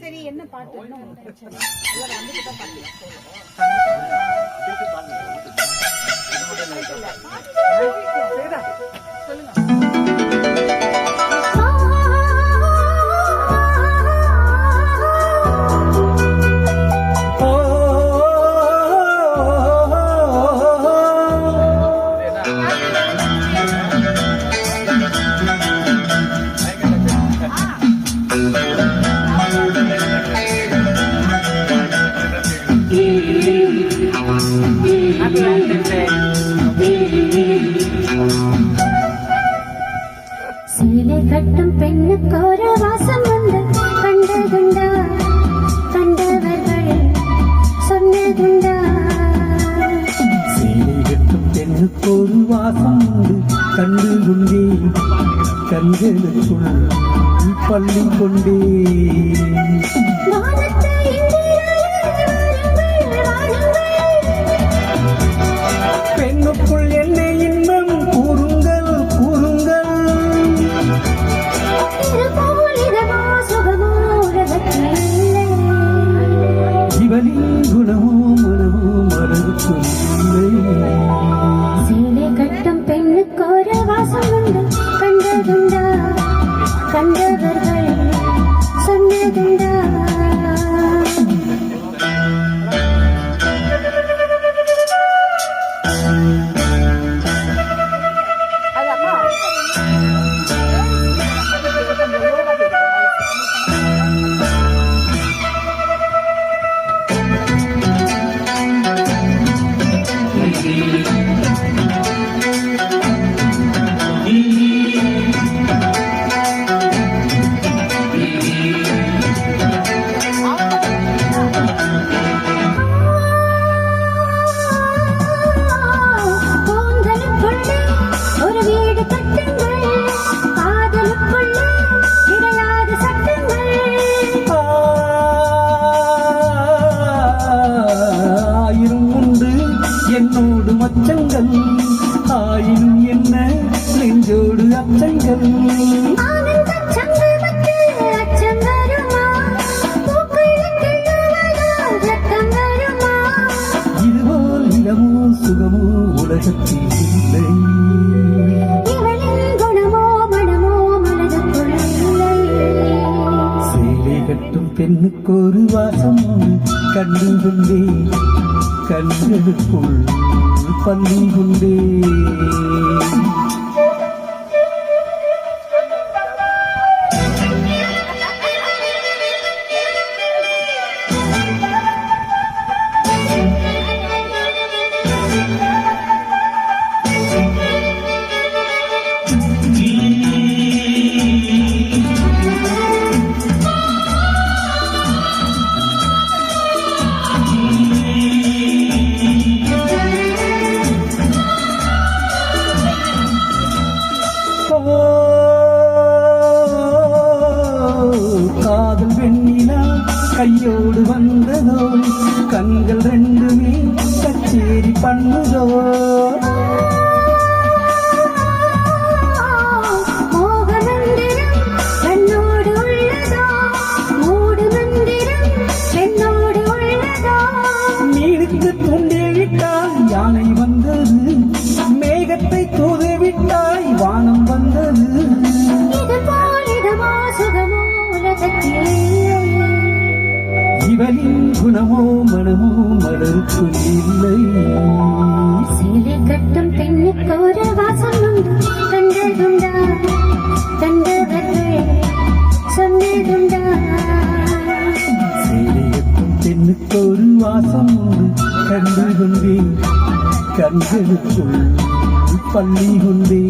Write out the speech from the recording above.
சரி, என்ன பாட்டு? சேலை கட்டும் பெண்ணுக்கு ஒரு வாசம் வந்து கண்டதுண்டா, கண்டவர்கள் சொன்னதுண்டா. சேலை கட்டும் பெண்ணுக்கு ஒரு வாசம் வந்து கண்டுகொண்டே, கண்களுக்குள் பள்ளி கொண்டே. பெண்ணுக்குள் என்ன இன்பம் கூறுங்கள், கூறுங்கள். இவனின் குணமோ மனமோ மனதுக்குள் இல்லை. சேலை கட்டும் பெண்ணுக்கு ஒரு வாசம் உண்டு கண்டதுண்டா, கண்டவர்கள் சொன்னதுண்டா. என்னோடு மச்சங்கள் ஆயினும் என்ன நெஞ்சோடு அச்சங்கள். இதுபோல் இளமோ சுகமோ உலகத்தில் இல்லை. சேலை கட்டும் பெண்ணுக்கு ஒரு வாசம் கண்டு கொண்டே, கண்களுக்குள் பள்ளி கொண்டே. காதல் வெண்ணிலா கையோடு வந்ததோ, கண்கள் ரெண்டுமே கச்சேரி பண்ணுதோ. மீனுக்கு தூண்டே விட்டால் யானை வந்தது, மேகத்தை தூது விட்டாய் வானம் வந்தது. இவனின் குணமோ மனமோ மலருக்குள் இல்லை. சேலை கட்டும் பெண்ணுக்கு ஒரு வாசம் உண்டு கண்டதுண்டா, கண்டவர்கள் சொன்னதுண்டா. சேலை கட்டும் பெண்ணுக்கு ஒரு வாசம் உண்டு கண்டு கொண்டே, கண்களுக்குள் பள்ளி கொண்டே.